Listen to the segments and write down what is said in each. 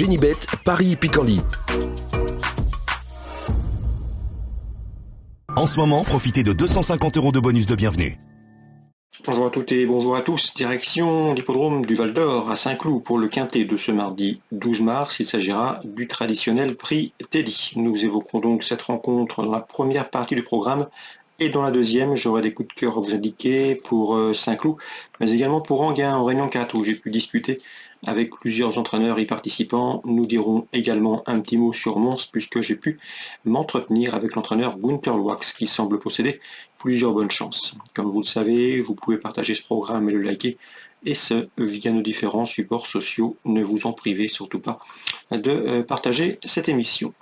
Génibet, Paris-Picardie. En ce moment, profitez de 250 € de bonus de bienvenue. Bonjour à toutes et bonjour à tous. Direction l'hippodrome du Val d'Or à Saint-Cloud pour le quintet de ce mardi 12 mars. Il s'agira du traditionnel prix Teddy. Nous évoquerons donc cette rencontre dans la première partie du programme et dans la deuxième, j'aurai des coups de cœur à vous indiquer pour Saint-Cloud, mais également pour Enghien en Réunion 4 où j'ai pu discuter avec plusieurs entraîneurs y participants. Nous dirons également un petit mot sur Mons puisque j'ai pu m'entretenir avec l'entraîneur Gunther Lwax qui semble posséder plusieurs bonnes chances. Comme vous le savez, vous pouvez partager ce programme et le liker, et ce, via nos différents supports sociaux. Ne vous en privez surtout pas de partager cette émission.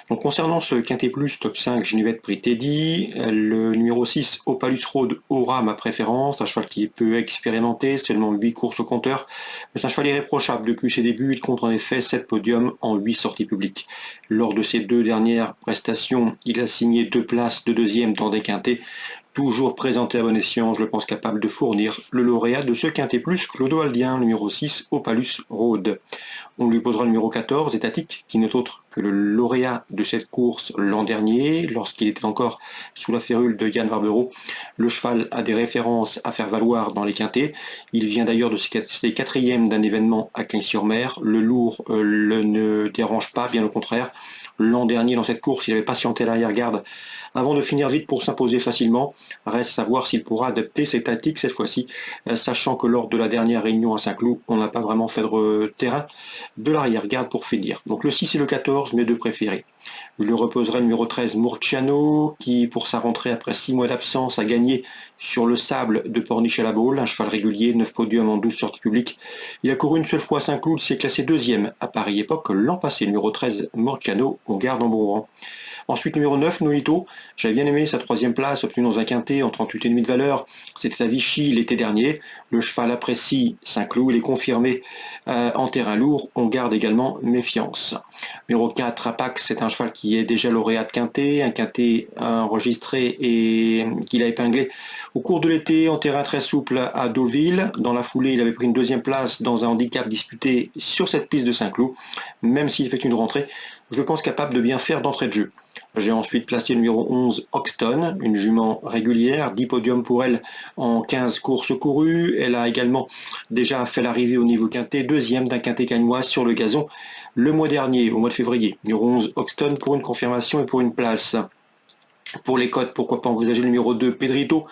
Donc concernant ce Quintet Plus Top 5 Génibet Prix Teddy, le numéro 6 Opalus Road aura ma préférence, un cheval qui est peu expérimenté, seulement 8 courses au compteur, mais c'est un cheval irréprochable depuis ses débuts. Il compte en effet 7 podiums en 8 sorties publiques. Lors de ses 2 dernières prestations, il a signé 2 places de deuxième dans des quintets, toujours présenté à bon escient, je le pense capable de fournir le lauréat de ce Quintet Plus, Clodo Aldien, numéro 6, Opalus Road. On lui posera le numéro 14, Étatique, qui n'est autre que le lauréat de cette course l'an dernier, lorsqu'il était encore sous la férule de Yann Barbero. Le cheval a des références à faire valoir dans les quintets. Il vient d'ailleurs de se quatrième d'un événement à Cagnes-sur-Mer. Le lourd ne dérange pas, bien au contraire. L'an dernier, dans cette course, il avait patienté à l'arrière-garde avant de finir vite pour s'imposer facilement. Reste à savoir s'il pourra adapter ses tactiques cette fois-ci, sachant que lors de la dernière réunion à Saint-Cloud, on n'a pas vraiment fait de terrain de l'arrière-garde pour finir. Donc le 6 et le 14, mes deux préférés. Je lui reposerai le numéro 13, Murciano, qui pour sa rentrée après 6 mois d'absence a gagné sur le sable de Pornichet-la-Baule, un cheval régulier, 9 podiums en 12 sorties publiques. Il a couru une seule fois à Saint-Cloud, s'est classé deuxième à Paris Époque l'an passé. Numéro 13, Murciano, on garde en bon rang. Ensuite, numéro 9, Nolito. J'avais bien aimé sa 3e place, obtenue dans un quintet en 38,5 de valeur. C'était à Vichy l'été dernier. Le cheval apprécie Saint-Cloud. Il est confirmé en terrain lourd. On garde également méfiance. Numéro 4, Apax. C'est un cheval qui est déjà lauréat de quintet. Un quintet enregistré et qu'il a épinglé au cours de l'été en terrain très souple à Deauville. Dans la foulée, il avait pris une 2e place dans un handicap disputé sur cette piste de Saint-Cloud. Même s'il fait une rentrée, je pense capable de bien faire d'entrée de jeu. J'ai ensuite placé le numéro 11, Hoxton, une jument régulière, 10 podiums pour elle en 15 courses courues. Elle a également déjà fait l'arrivée au niveau quintet, 2e d'un quintet cagnois sur le gazon le mois dernier, au mois de février. Numéro 11, Hoxton pour une confirmation et pour une place. Pour les cotes, pourquoi pas envisager le numéro 2, Pedrito,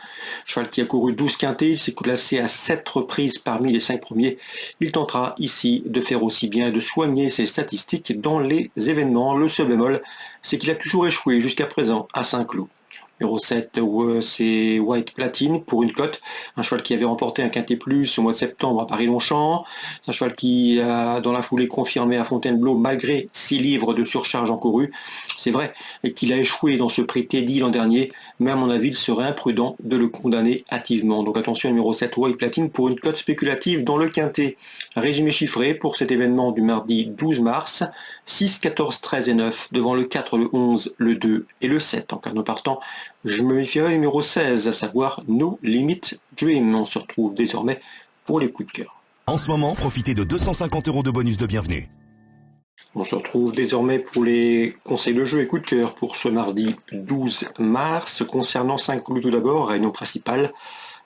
cheval qui a couru 12 quintets, il s'est classé à 7 reprises parmi les 5 premiers. Il tentera ici de faire aussi bien et de soigner ses statistiques dans les événements. Le seul bémol, c'est qu'il a toujours échoué jusqu'à présent à Saint-Cloud. Numéro 7, c'est White Platine pour une cote. Un cheval qui avait remporté un quintet plus au mois de septembre à Paris-Longchamp. C'est un cheval qui a dans la foulée confirmé à Fontainebleau malgré 6 livres de surcharge encourue. C'est vrai, et qu'il a échoué dans ce prix Teddy l'an dernier, mais à mon avis, il serait imprudent de le condamner hâtivement. Donc attention, numéro 7, White Platine pour une cote spéculative dans le quintet. Résumé chiffré pour cet événement du mardi 12 mars. 6, 14, 13 et 9 devant le 4, le 11, le 2 et le 7. En cas de partant, je me méfierai du numéro 16, à savoir No Limit Dream. On se retrouve désormais pour les coups de cœur. En ce moment, profitez de 250 € de bonus de bienvenue. On se retrouve désormais pour les conseils de jeu et coups de cœur pour ce mardi 12 mars. Concernant Saint-Cloud tout d'abord, réunion principale.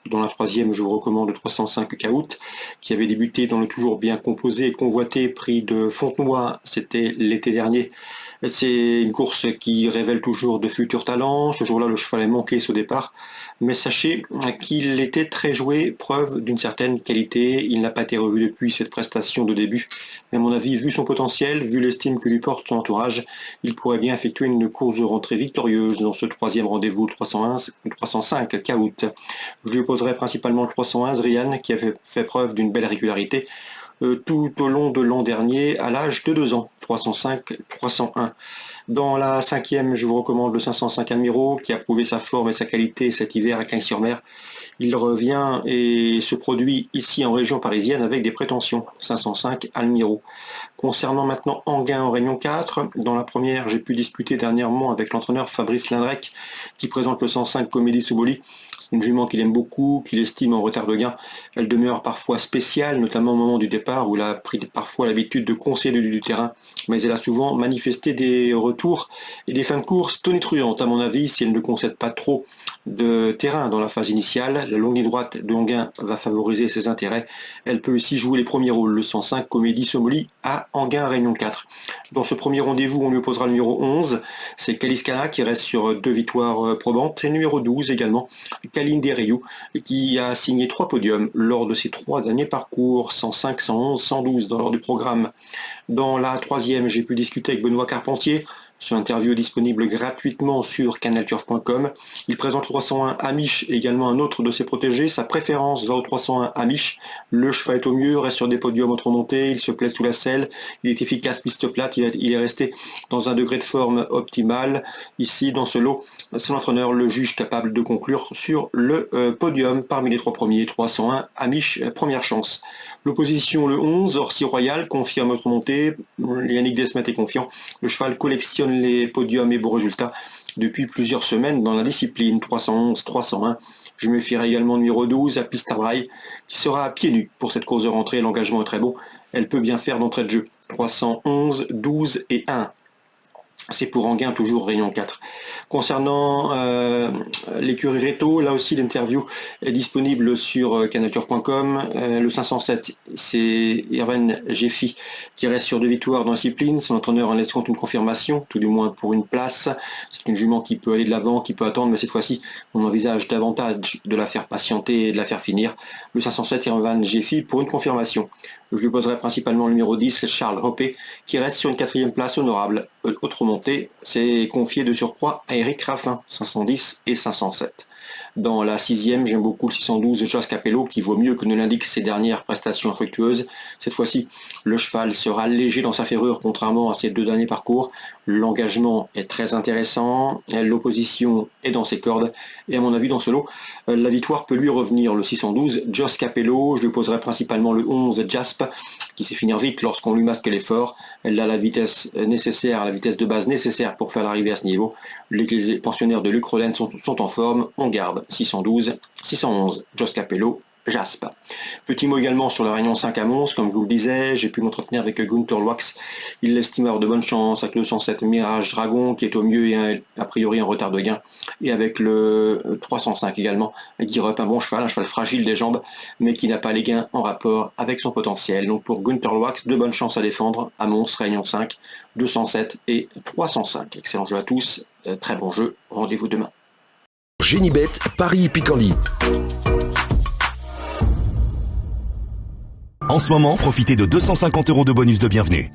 Dans la 3e, je vous recommande le 305 Caout, qui avait débuté dans le toujours bien composé et convoité prix de Fontenoy. C'était l'été dernier. C'est une course qui révèle toujours de futurs talents. Ce jour-là, le cheval a manqué au départ. Mais sachez qu'il était très joué, preuve d'une certaine qualité. Il n'a pas été revu depuis cette prestation de début. Mais à mon avis, vu son potentiel, vu l'estime que lui porte son entourage, il pourrait bien effectuer une course de rentrée victorieuse dans ce 3e rendez-vous, le 305 Caout. Je lui poserai principalement le 311 Ryan, qui a fait preuve d'une belle régularité tout au long de l'an dernier à l'âge de 2 ans. 305, 301. Dans la 5e, je vous recommande le 505 Almiro, qui a prouvé sa forme et sa qualité cet hiver à Cagnes-sur-Mer. Il revient et se produit ici en région parisienne avec des prétentions. 505 Almiro. Concernant maintenant Enghien en Réunion 4, dans la première, j'ai pu discuter dernièrement avec l'entraîneur Fabrice Lindrec qui présente le 105 Comédie Soboli. C'est une jument qu'il aime beaucoup, qu'il estime en retard de gain. Elle demeure parfois spéciale, notamment au moment du départ où elle a pris parfois l'habitude de concéder du terrain, mais elle a souvent manifesté des retours et des fins de course tonitruantes à mon avis si elle ne concède pas trop de terrain dans la phase initiale. La longue ligne droite de Enghien va favoriser ses intérêts. Elle peut aussi jouer les premiers rôles, le 105 Comédie Soboli à Enghien Réunion 4. Dans ce premier rendez-vous, on lui opposera le numéro 11, c'est Kaliskana qui reste sur 2 victoires probantes, et numéro 12 également, Kaline Derriou, qui a signé 3 podiums lors de ses 3 derniers parcours, 105, 111, 112 dans l'ordre du programme. Dans la troisième, j'ai pu discuter avec Benoît Carpentier. Son interview est disponible gratuitement sur canalturf.com. Il présente le 301 Amish, également un autre de ses protégés. Sa préférence va au 301 Amish. Le cheval est au mieux, reste sur des podiums autre montée, il se plaît sous la selle, il est efficace piste plate, il est resté dans un degré de forme optimal. Ici, dans ce lot, son entraîneur le juge capable de conclure sur le podium parmi les 3 premiers. 301 Amish, première chance. L'opposition, le 11, Orsi Royal, confirme autre montée. Yannick Desmet est confiant. Le cheval collectionne les podiums et beaux résultats depuis plusieurs semaines dans la discipline. 311, 301. Je me fierai également numéro 12 à Pista Braille, qui sera à pieds nus pour cette course de rentrée. L'engagement est très bon. Elle peut bien faire d'entrée de jeu. 311, 12 et 1. C'est pour Enghien, toujours Réunion 4. Concernant l'écurie Réto, là aussi l'interview est disponible sur canalturf.com. Le 507, c'est Irven Jeffi qui reste sur 2 victoires dans la discipline. Son entraîneur en laisse compte une confirmation, tout du moins pour une place. C'est une jument qui peut aller de l'avant, qui peut attendre, mais cette fois-ci, on envisage davantage de la faire patienter et de la faire finir. Le 507, Irven Jeffi pour une confirmation. Je lui poserai principalement le numéro 10, Charles Hoppé, qui reste sur une 4e place honorable. Autre montée, c'est confié de surcroît à Eric Raffin, 510 et 507. Dans la 6e, j'aime beaucoup le 612 Jos Capello, qui vaut mieux que ne l'indiquent ses dernières prestations infructueuses. Cette fois-ci, le cheval sera léger dans sa ferrure, contrairement à ses 2 derniers parcours. L'engagement est très intéressant, l'opposition est dans ses cordes, et à mon avis, dans ce lot, la victoire peut lui revenir. Le 612 Jos Capello, je lui poserai principalement le 11 Jasp, qui sait finir vite lorsqu'on lui masque l'effort. Elle a la vitesse nécessaire, la vitesse de base nécessaire pour faire l'arrivée à ce niveau. Les pensionnaires de Luc Rollen sont en forme, on garde 612, 611 Jos Capello, Jasp. Petit mot également sur la Réunion 5 à Mons, comme je vous le disais, j'ai pu m'entretenir avec Gunther Loax. Il l'estime avoir de bonnes chances avec le 107 Mirage Dragon qui est au mieux et a priori en retard de gain, et avec le 305 également, qui rep un bon cheval, un cheval fragile des jambes, mais qui n'a pas les gains en rapport avec son potentiel. Donc pour Gunther Loax, de bonnes chances à défendre à Mons, Réunion 5, 207 et 305. Excellent jeu à tous, très bon jeu, rendez-vous demain. Génibet, Paris Picardie. En ce moment, profitez de 250 € de bonus de bienvenue.